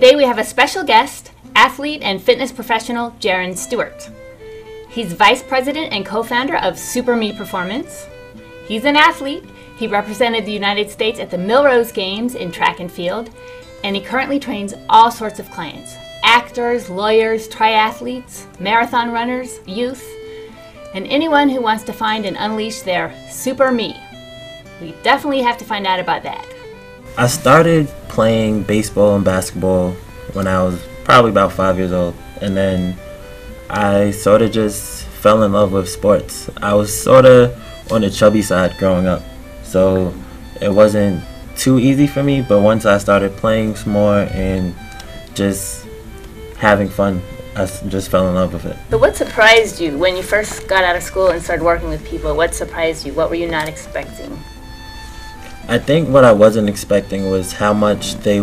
Today we have a special guest, athlete and fitness professional Jaron Stewart. He's vice president and co-founder of Super Me Performance. He's an athlete. He represented the United States at the Millrose Games in track and field, and he currently trains all sorts of clients: actors, lawyers, triathletes, marathon runners, youth, and anyone who wants to find and unleash their super me. We definitely have to find out about that. I started playing baseball and basketball when I was probably about 5 years old, and then I sort of just fell in love with sports. I was sort of on the chubby side growing up, so it wasn't too easy for me, but once I started playing some more and just having fun, I just fell in love with it. So what surprised you when you first got out of school and started working with people? What surprised you? What were you not expecting? I think what I wasn't expecting was how they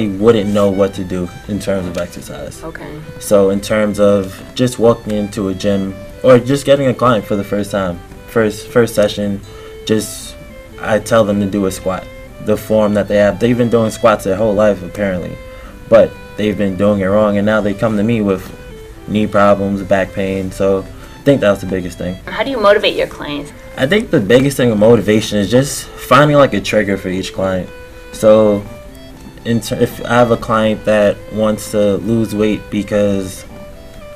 wouldn't know what to do in terms of exercise. Okay. So in terms of just walking into a gym or just getting a client for the first time, first session, I tell them to do a squat. The form that they have, they've been doing squats their whole life apparently, but they've been doing it wrong, and now they come to me with knee problems, back pain. So I think that was the biggest thing. How do you motivate your clients? I think the biggest thing of motivation is just finding like a trigger for each client. So if I have a client that wants to lose weight because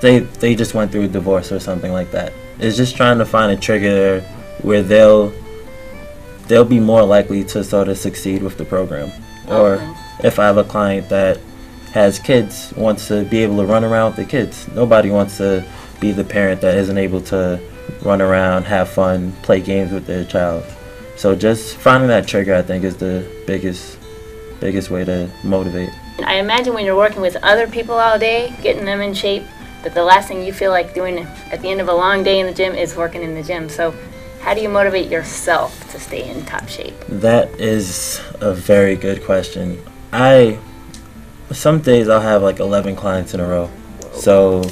they just went through a divorce or something like that, it's just trying to find a trigger where they'll be more likely to sort of succeed with the program. Or if I have a client that has kids, wants to be able to run around with the kids. Nobody wants to be the parent that isn't able to run around, have fun, play games with their child. So just finding that trigger, I think, is the biggest way to motivate. I imagine when you're working with other people all day, getting them in shape, that the last thing you feel like doing at the end of a long day in the gym is working in the gym. So how do you motivate yourself to stay in top shape? That is a very good question. Some days I'll have like 11 clients in a row. So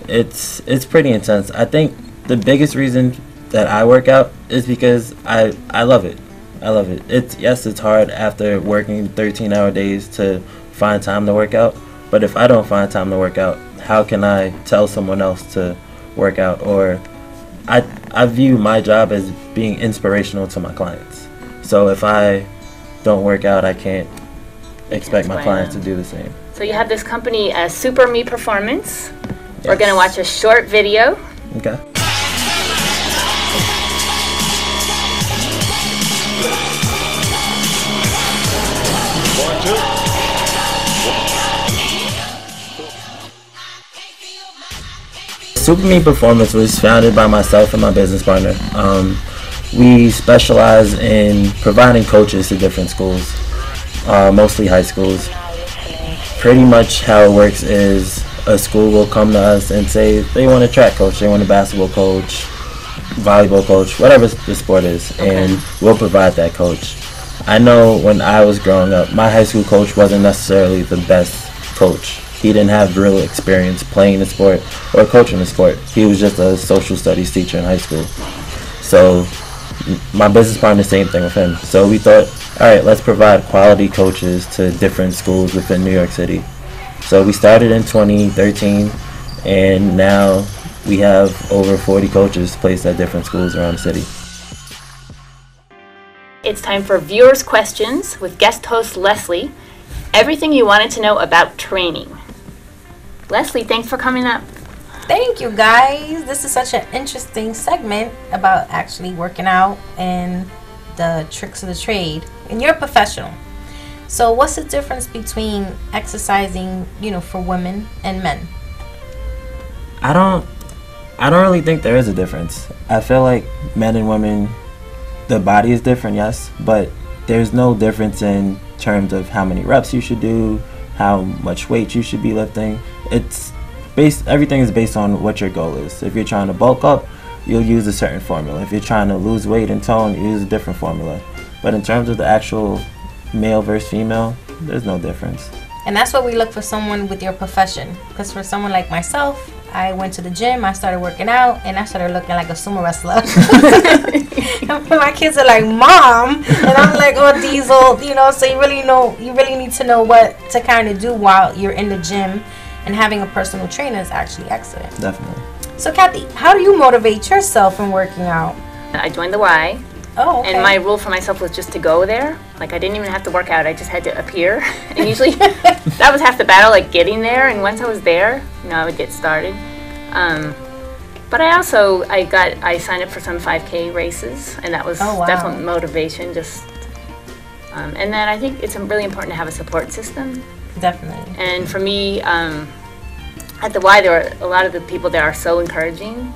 it's pretty intense. I think the biggest reason that I work out is because I love it. I love it. It's hard after working 13-hour days to find time to work out, but if I don't find time to work out, how can I tell someone else to work out? Or I view my job as being inspirational to my clients. So if I don't work out, I can't expect my clients to do the same. So you have this company, Super Me Performance. Yes. We're going to watch a short video. Okay. Super Me Performance was founded by myself and my business partner. We specialize in providing coaches to different schools, mostly high schools. Pretty much how it works is a school will come to us and say they want a track coach, they want a basketball coach, volleyball coach, whatever the sport is, and we'll provide that coach. I know when I was growing up, my high school coach wasn't necessarily the best coach. He didn't have real experience playing the sport or coaching the sport. He was just a social studies teacher in high school. So my business partner, same thing with him. So we thought, all right, let's provide quality coaches to different schools within New York City. So we started in 2013, and now we have over 40 coaches placed at different schools around the city. It's time for viewers' questions with guest host Lesley. Everything you wanted to know about training. Lesley, thanks for coming up. Thank you, guys. This is such an interesting segment about actually working out and the tricks of the trade. And you're a professional. So what's the difference between exercising, for women and men? I don't really think there is a difference. I feel like men and women, the body is different, yes, but there's no difference in terms of how many reps you should do, how much weight you should be lifting. Everything is based on what your goal is. If you're trying to bulk up, you'll use a certain formula. If you're trying to lose weight and tone, you use a different formula. But in terms of the actual male versus female, there's no difference. And that's what we look for someone with your profession. Because for someone like myself, I went to the gym, I started working out, and I started looking like a sumo wrestler. My kids are like, Mom, and I'm like, oh, Diesel, you know. So you really need to know what to kind of do while you're in the gym, and having a personal trainer is actually excellent. Definitely. So Kathy, how do you motivate yourself in working out? I joined the Y. Oh, okay. And my rule for myself was just to go there. Like, I didn't even have to work out. I just had to appear. And usually that was half the battle, like getting there. And once I was there, I would get started. But I signed up for some 5K races, and that was definitely motivation. And then I think it's really important to have a support system. Definitely. And for me, at the Y, there were a lot of the people there are so encouraging.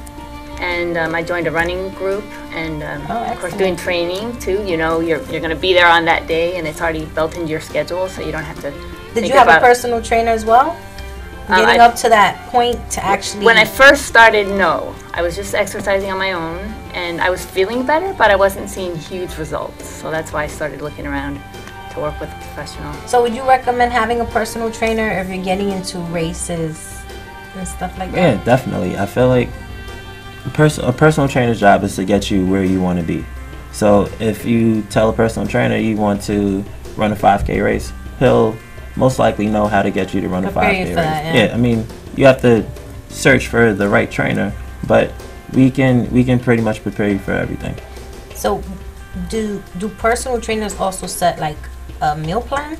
And I joined a running group, and of course doing training too. You're going to be there on that day, and it's already built into your schedule, so you don't have to. Did you have a personal trainer as well? Getting up to that point to actually. When I first started, no, I was just exercising on my own, and I was feeling better, but I wasn't seeing huge results. So that's why I started looking around to work with a professional. So would you recommend having a personal trainer if you're getting into races and stuff like that? Yeah, definitely. I feel like a personal trainer's job is to get you where you want to be. So if you tell a personal trainer you want to run a 5K race, he'll most likely know how to get you to run a 5K race. Yeah, I mean, you have to search for the right trainer, but we can pretty much prepare you for everything. So do personal trainers also set like a meal plan?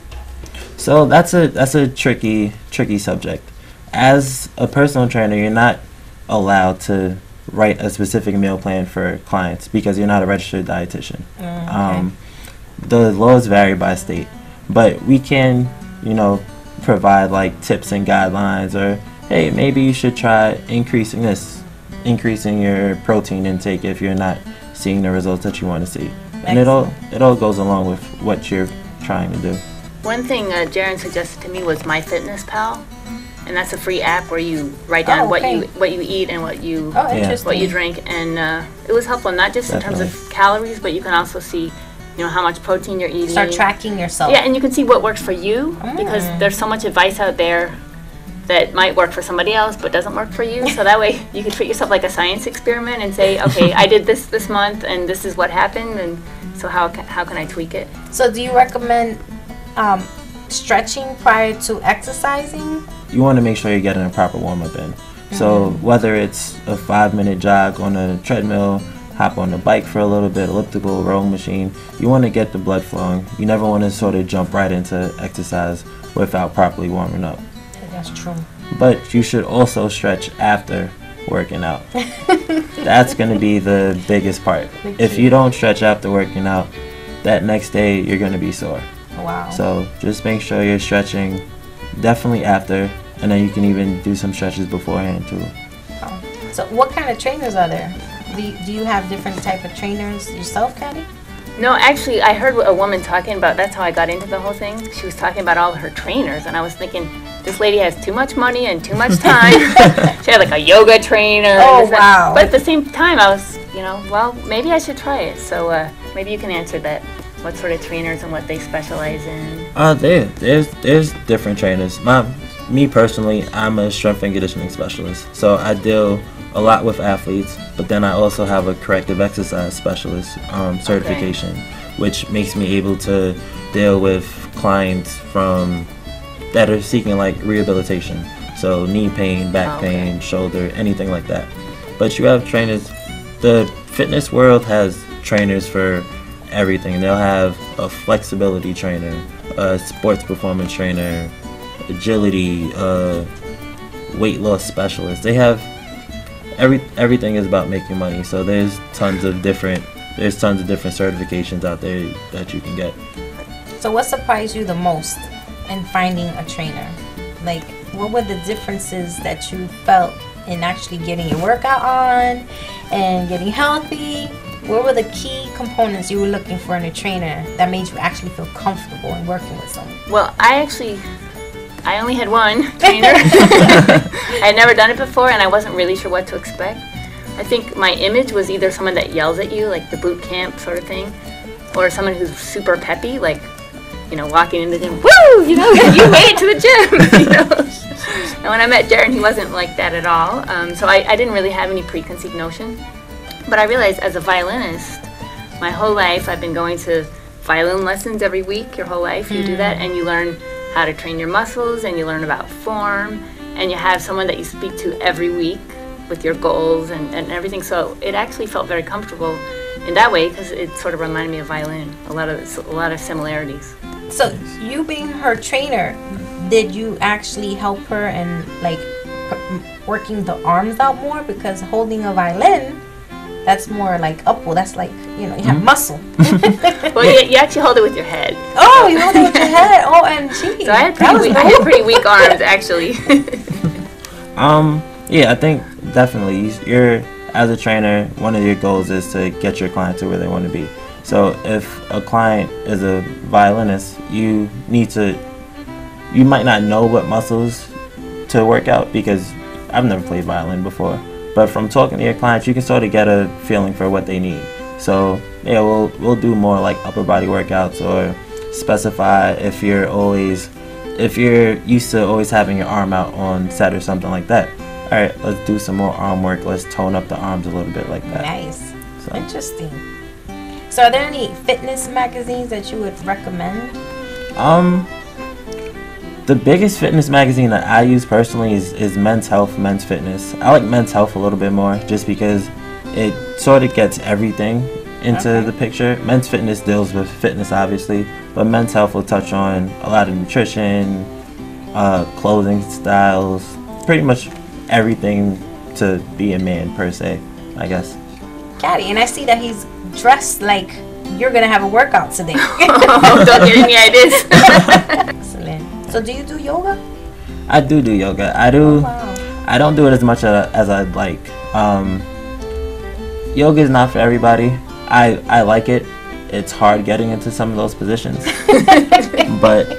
So that's a tricky subject. As a personal trainer, you're not allowed to write a specific meal plan for clients because you're not a registered dietitian. Okay. The laws vary by state, but we can, provide like tips and guidelines, or hey, maybe you should try increasing your protein intake if you're not seeing the results that you want to see. And it all goes along with what you're trying to do. One thing Jaron suggested to me was MyFitnessPal. And that's a free app where you write down what you eat and what you drink, and it was helpful not just in terms of calories, but you can also see, how much protein you're eating. Start tracking yourself. Yeah, and you can see what works for you because there's so much advice out there that might work for somebody else but doesn't work for you. So that way you can treat yourself like a science experiment and say, okay, I did this month and this is what happened, and so how can I tweak it? So do you recommend stretching prior to exercising? You want to make sure you're getting a proper warm-up in. So whether it's a 5-minute jog on a treadmill, hop on the bike for a little bit, elliptical, rowing machine, you want to get the blood flowing. You never want to sort of jump right into exercise without properly warming up. That's true. But you should also stretch after working out. That's going to be the biggest part. If you don't stretch after working out, that next day you're going to be sore. Wow. So just make sure you're stretching definitely after, and then you can even do some stretches beforehand too. Oh. So what kind of trainers are there? Do you have different type of trainers yourself, Cady? No, actually, I heard a woman talking about, that's how I got into the whole thing. She was talking about all her trainers, and I was thinking, this lady has too much money and too much time. She had like a yoga trainer. Oh, wow. But at the same time, I was, well, maybe I should try it. So maybe you can answer that. What sort of trainers and what they specialize in? There's different trainers. Me personally, I'm a strength and conditioning specialist. So I deal a lot with athletes, but then I also have a corrective exercise specialist certification, which makes me able to deal with clients that are seeking like rehabilitation. So knee pain, back pain, shoulder, anything like that. But you have trainers. The fitness world has trainers for everything. They'll have a flexibility trainer, a sports performance trainer, agility, weight loss specialist. They have everything is about making money. So there's tons of different certifications out there that you can get. So what surprised you the most in finding a trainer? Like, what were the differences that you felt in actually getting your workout on and getting healthy? What were the key components you were looking for in a trainer that made you actually feel comfortable in working with someone? Well, I only had one trainer. I had never done it before, and I wasn't really sure what to expect. I think my image was either someone that yells at you, like the boot camp sort of thing, or someone who's super peppy, like, walking in the gym, woo, you made it to the gym, And when I met Jaron, he wasn't like that at all. So I didn't really have any preconceived notion. But I realized as a violinist, my whole life I've been going to violin lessons every week. Your whole life you do that, and you learn how to train your muscles, and you learn about form, and you have someone that you speak to every week with your goals and everything. So it actually felt very comfortable in that way because it sort of reminded me of violin. A lot of similarities. So you being her trainer, did you actually help her in like working the arms out more? Because holding a violin, that's more like upward. That's like, you have muscle. Well, you actually hold it with your head. Oh, you hold it with your head. Oh, and gee. So I had pretty weak arms, actually. Yeah, I think definitely you're, as a trainer, one of your goals is to get your client to where they want to be. So if a client is a violinist, you might not know what muscles to work out because I've never played violin before. But from talking to your clients, you can sort of get a feeling for what they need. So yeah, we'll do more like upper body workouts, or specify if you're used to always having your arm out on set or something like that. All right, let's do some more arm work. Let's tone up the arms a little bit like that. Nice. So. Interesting. So are there any fitness magazines that you would recommend? The biggest fitness magazine that I use personally is Men's Health, Men's Fitness. I like Men's Health a little bit more just because it sort of gets everything into the picture. Men's Fitness deals with fitness, obviously, but Men's Health will touch on a lot of nutrition, clothing styles, pretty much everything to be a man, per se, I guess. Cady, and I see that he's dressed like you're going to have a workout today. Oh, don't get any ideas. Excellent. So do you do yoga? I do yoga. I do. Oh, wow. I don't do it as much as I'd like. Yoga is not for everybody. I like it. It's hard getting into some of those positions. But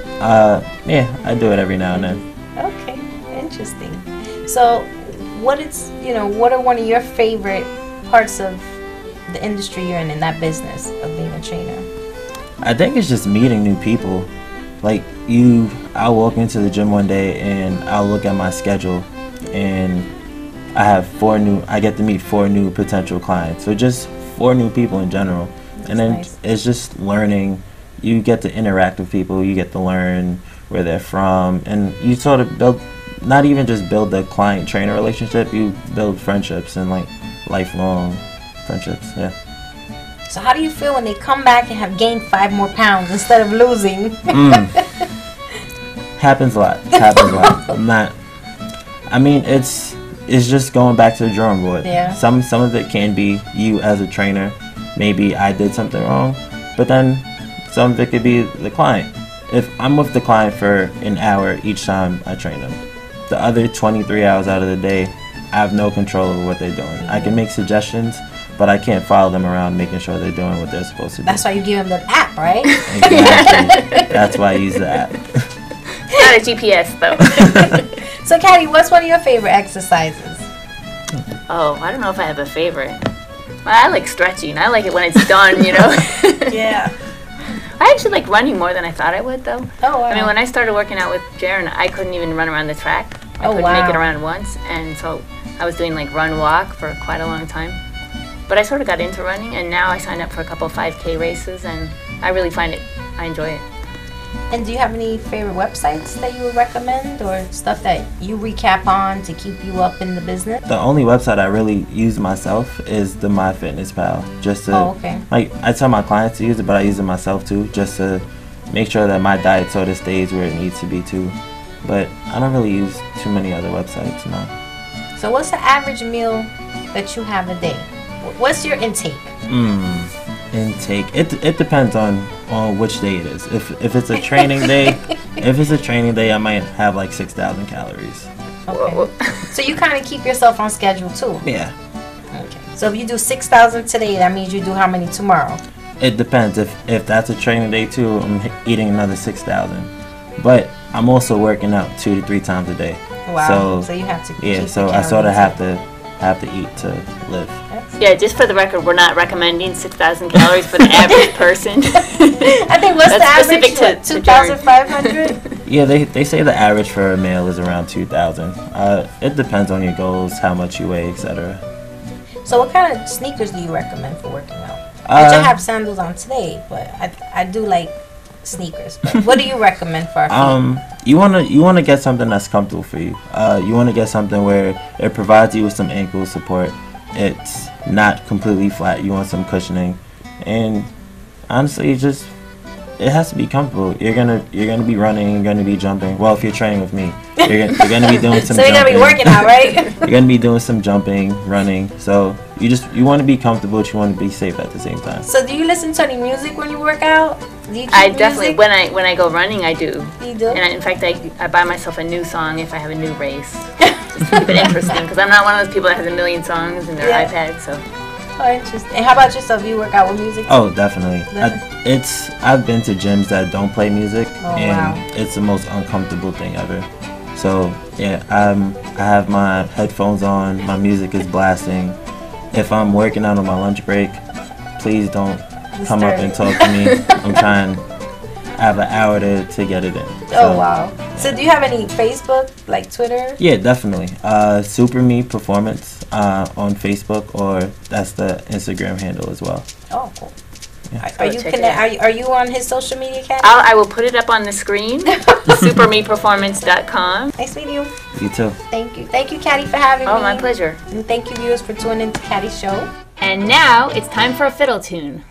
yeah, I do it every now and then. Okay, interesting. So what are one of your favorite parts of the industry you're in that business of being a trainer? I think it's just meeting new people. Like I'll walk into the gym one day and I'll look at my schedule and I get to meet 4 new potential clients. So just 4 new people in general. That's and then nice. It's just learning. You get to interact with people. You get to learn where they're from. And you sort of build, not even just build the client-trainer relationship, you build friendships and like lifelong friendships, yeah. So how do you feel when they come back and have gained 5 more pounds instead of losing? Happens a lot. It's just going back to the drawing board. Yeah. Some of it can be you as a trainer. Maybe I did something wrong, but then some of it could be the client. If I'm with the client for an hour each time I train them, the other 23 hours out of the day, I have no control over what they're doing. I can make suggestions, but I can't follow them around making sure they're doing what they're supposed to do. That's why you give them the app, right? Exactly. That's why I use the app. Not a GPS, though. So, Cady, what's one of your favorite exercises? Oh, I don't know if I have a favorite. Well, I like stretching. I like it when it's done, Yeah. I actually like running more than I thought I would, though. Oh, wow. I mean, when I started working out with Jaron, I couldn't even run around the track. I couldn't make it around once, and so I was doing like run-walk for quite a long time. But I sort of got into running, and now I signed up for a couple 5K races, and I really I enjoy it. And do you have any favorite websites that you would recommend, or stuff that you recap on to keep you up in the business? The only website I really use myself is the MyFitnessPal. Just to, like, I tell my clients to use it, but I use it myself too, just to make sure that my diet sort of stays where it needs to be too. But I don't really use too many other websites, no. So what's the average meal that you have a day? What's your intake? Intake. It depends on which day it is. If it's a training day, I might have like 6,000 calories. Okay. So you kind of keep yourself on schedule too. Yeah. Okay. So if you do 6,000 today, that means you do how many tomorrow? It depends. If that's a training day too, I'm eating another 6,000. But I'm also working out 2 to 3 times a day. Wow. So you have to. Yeah. So I sort of have to eat to live. Yeah, just for the record, we're not recommending 6,000 calories for the average person. I think what's the average? Specific to 2,500? Yeah, they say the average for a male is around 2,000. It depends on your goals, how much you weigh, etc. So what kind of sneakers do you recommend for working out? Which I have sandals on today, but I do like sneakers. But what do you recommend for our feet? You wanna get something that's comfortable for you. You wanna get something where it provides you with some ankle support. It's not completely flat. You want some cushioning, and honestly, it has to be comfortable. You're gonna be running. You're gonna be jumping. Well, if you're training with me, you're gonna be doing some. So you're gonna be working out, right? You're gonna be doing some jumping, running. So you want to be comfortable, but you want to be safe at the same time. So do you listen to any music when you work out? Do you I definitely when I go running, I do. You do? And in fact, I buy myself a new song if I have a new race. Just to keep it interesting, because I'm not one of those people that has a million songs in their iPad. So. Oh, interesting. And how about yourself? You work out with music? Oh, definitely. I've been to gyms that don't play music, it's the most uncomfortable thing ever. So yeah, I have my headphones on. My music is blasting. If I'm working out on my lunch break, please don't come up and talk to me. I'm trying. I have an hour to get it in. Oh wow! So do you have any Facebook, like Twitter? Yeah, definitely. Super Me Performance on Facebook, or that's the Instagram handle as well. Oh, cool. Yeah. Are you on his social media account? I will put it up on the screen. supermeperformance.com. Nice meeting you. You too. Thank you, Cady, for having me. Oh, my pleasure. And thank you, viewers, for tuning into Cady's show. And now it's time for a fiddle tune.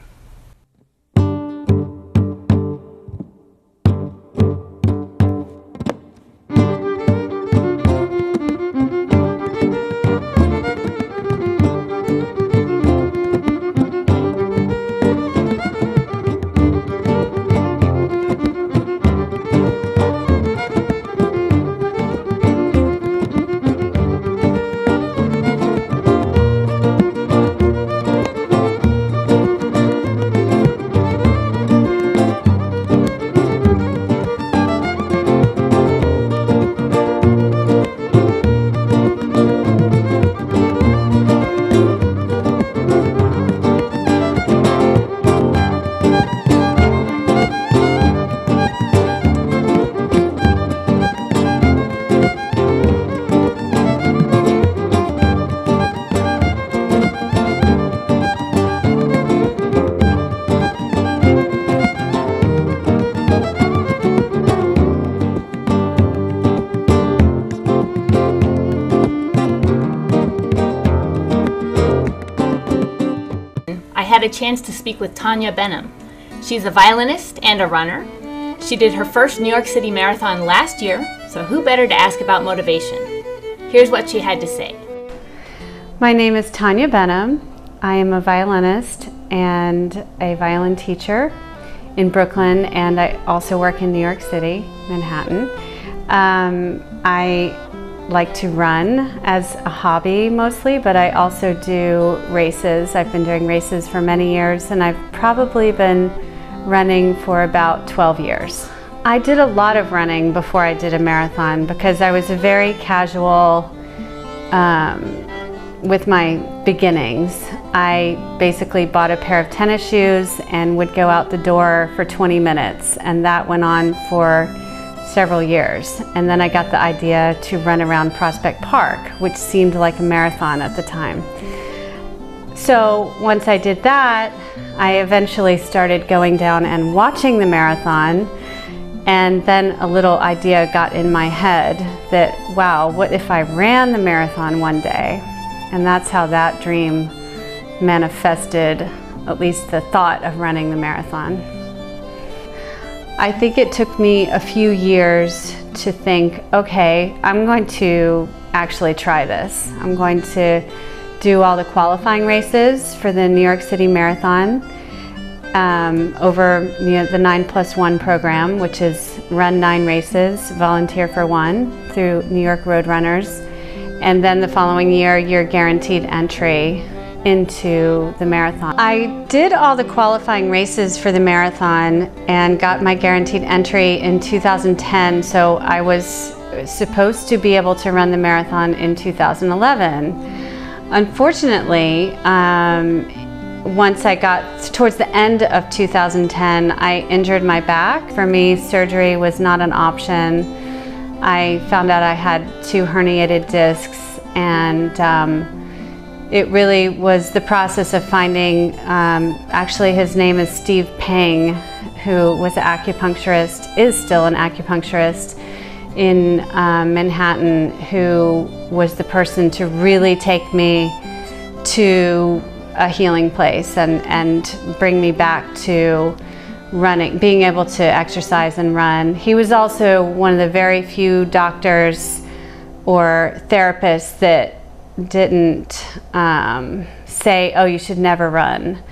I had a chance to speak with Tanya Benham. She's a violinist and a runner. She did her first New York City Marathon last year, so who better to ask about motivation? Here's what she had to say. My name is Tanya Benham. I am a violinist and a violin teacher in Brooklyn, and I also work in New York City, Manhattan. I like to run as a hobby mostly, but I also do races. I've been doing races for many years, and I've probably been running for about 12 years. I did a lot of running before I did a marathon because I was a very casual with my beginnings. I basically bought a pair of tennis shoes and would go out the door for 20 minutes, and that went on for several years. And then I got the idea to run around Prospect Park, which seemed like a marathon at the time. So once I did that, I eventually started going down and watching the marathon, and then a little idea got in my head that, wow, what if I ran the marathon one day? And that's how that dream manifested, at least the thought of running the marathon. I think it took me a few years to think, okay, I'm going to actually try this. I'm going to do all the qualifying races for the New York City Marathon over the 9+1 program, which is run 9 races, volunteer for 1 through New York Road Runners. And then the following year, you're guaranteed entry into the marathon. I did all the qualifying races for the marathon and got my guaranteed entry in 2010, so I was supposed to be able to run the marathon in 2011. Unfortunately, once I got towards the end of 2010, I injured my back. For me, surgery was not an option. I found out I had 2 herniated discs, and it really was the process of finding, actually his name is Steve Pang, who was an acupuncturist, is still an acupuncturist in Manhattan, who was the person to really take me to a healing place and bring me back to running, being able to exercise and run. He was also one of the very few doctors or therapists that didn't say, oh, you should never run.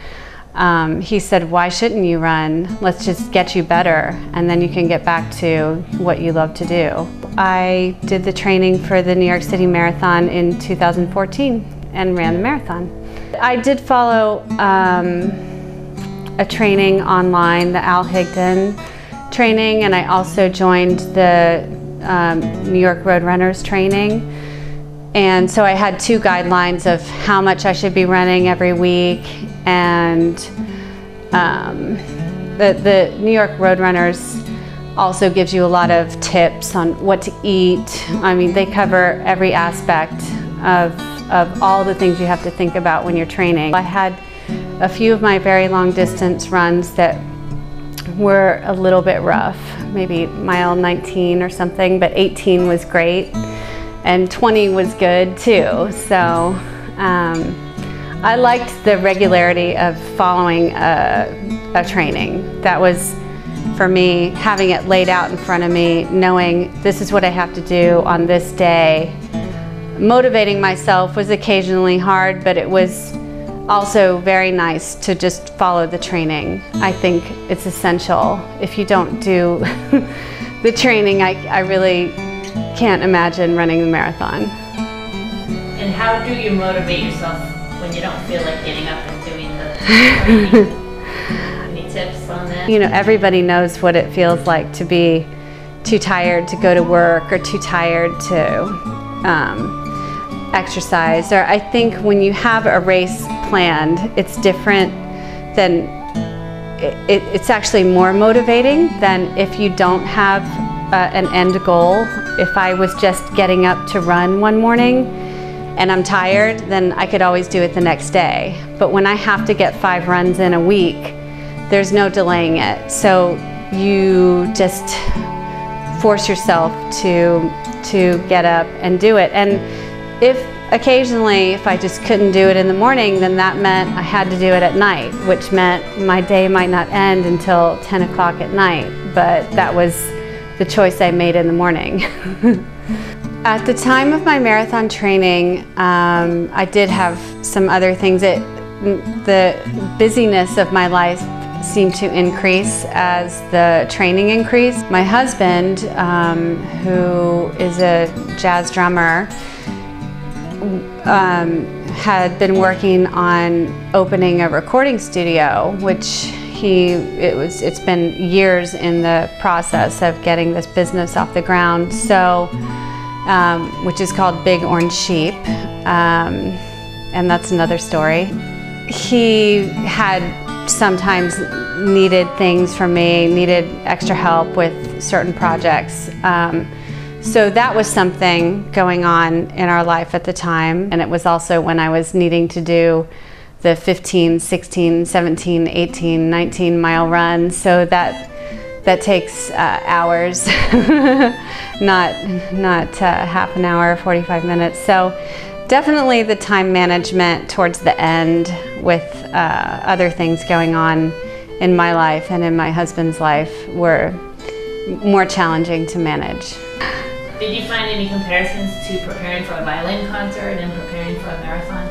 He said, why shouldn't you run? Let's just get you better, and then you can get back to what you love to do. I did the training for the New York City Marathon in 2014 and ran the marathon. I did follow a training online, the Al Higdon training, and I also joined the New York Road Runners training. And so I had 2 guidelines of how much I should be running every week, and the New York Road Runners also gives you a lot of tips on what to eat. I mean, they cover every aspect of all the things you have to think about when you're training. I had a few of my very long distance runs that were a little bit rough, maybe mile 19 or something, but 18 was great. And 20 was good too. So I liked the regularity of following a training. That was, for me, having it laid out in front of me, knowing this is what I have to do on this day. Motivating myself was occasionally hard, but it was also very nice to just follow the training. I think it's essential. If you don't do the training, I really can't imagine running the marathon. And how do you motivate yourself when you don't feel like getting up and doing the training? Any tips on that? You know, everybody knows what it feels like to be too tired to go to work or too tired to exercise. Or I think when you have a race planned, it's different than, it's actually more motivating than if you don't have an end goal. If I was just getting up to run one morning and I'm tired, then I could always do it the next day. But when I have to get 5 runs in a week, there's no delaying it. So you just force yourself to get up and do it. And if occasionally, if I just couldn't do it in the morning, then that meant I had to do it at night, which meant my day might not end until 10 o'clock at night. But that was the choice I made in the morning. At the time of my marathon training, I did have some other things. The busyness of my life seemed to increase as the training increased. My husband, who is a jazz drummer, had been working on opening a recording studio, which it's been years in the process of getting this business off the ground, so which is called Big Orange Sheep, and that's another story. He had sometimes needed things from me, needed extra help with certain projects. So that was something going on in our life at the time, and it was also when I was needing to do the 15, 16, 17, 18, 19 mile run. So that takes hours, not half an hour, 45 minutes. So definitely the time management towards the end with other things going on in my life and in my husband's life were more challenging to manage. Did you find any comparisons to preparing for a violin concert and preparing for a marathon?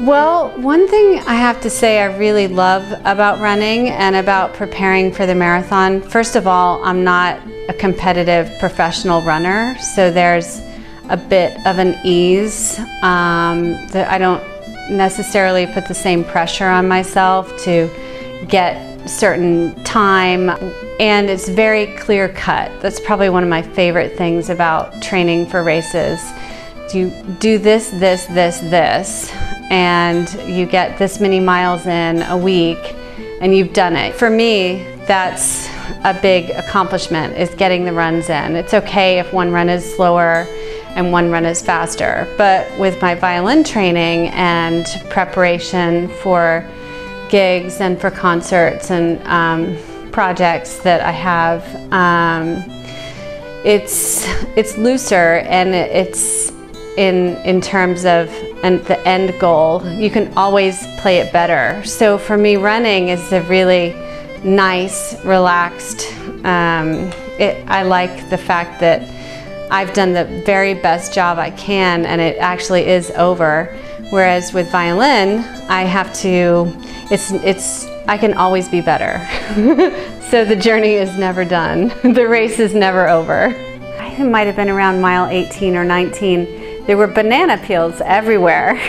Well, one thing I have to say I really love about running and about preparing for the marathon, first of all, I'm not a competitive professional runner, so there's a bit of an ease that I don't necessarily put the same pressure on myself to get certain time, and it's very clear cut. That's probably one of my favorite things about training for races, you do this, and you get this many miles in a week, and you've done it. For me, that's a big accomplishment, is getting the runs in. It's okay if one run is slower and one run is faster, but with my violin training and preparation for gigs and for concerts and projects that I have, it's looser, and it's in terms of the end goal. You can always play it better. So for me, running is a really nice, relaxed, I like the fact that I've done the very best job I can, and it actually is over. Whereas with violin, I have to, I can always be better. So the journey is never done. The race is never over. I might have been around mile 18 or 19. There were banana peels everywhere.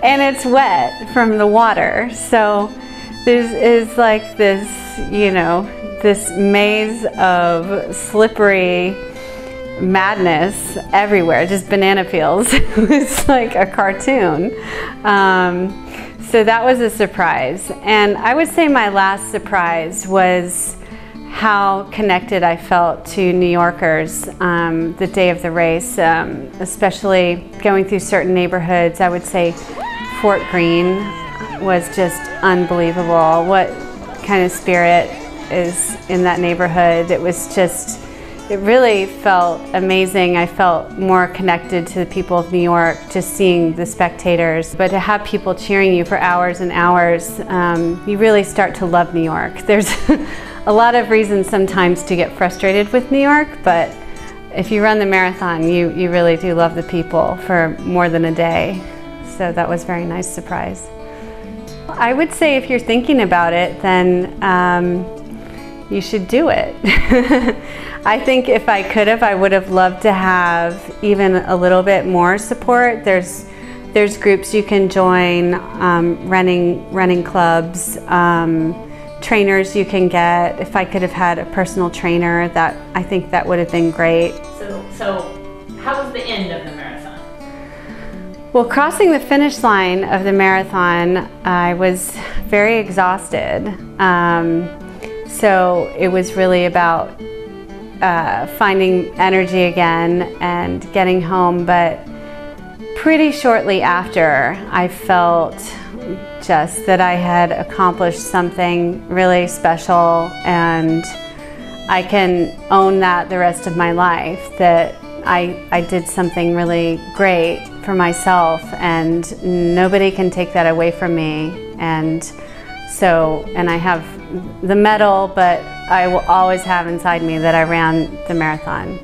And it's wet from the water. So there's like this, you know, this maze of slippery madness everywhere, just banana peels. It's like a cartoon. So that was a surprise. And I would say my last surprise was how connected I felt to New Yorkers the day of the race, especially going through certain neighborhoods. I would say Fort Greene was just unbelievable. What kind of spirit is in that neighborhood. It was just, it really felt amazing. I felt more connected to the people of New York, just seeing the spectators. But to have people cheering you for hours and hours, you really start to love New York. There's a lot of reasons sometimes to get frustrated with New York, but if you run the marathon, you really do love the people for more than a day. So that was a very nice surprise. I would say if you're thinking about it, then you should do it. I think if I could have, I would have loved to have even a little bit more support. There's groups you can join, running clubs, trainers you can get. If I could have had a personal trainer, I think that would have been great. So how was the end of the marathon? Well, crossing the finish line of the marathon, I was very exhausted. So it was really about finding energy again and getting home, but pretty shortly after, I felt just that I had accomplished something really special, and I can own that the rest of my life, that I did something really great for myself, and nobody can take that away from me. And I have the medal, but I will always have inside me that I ran the marathon.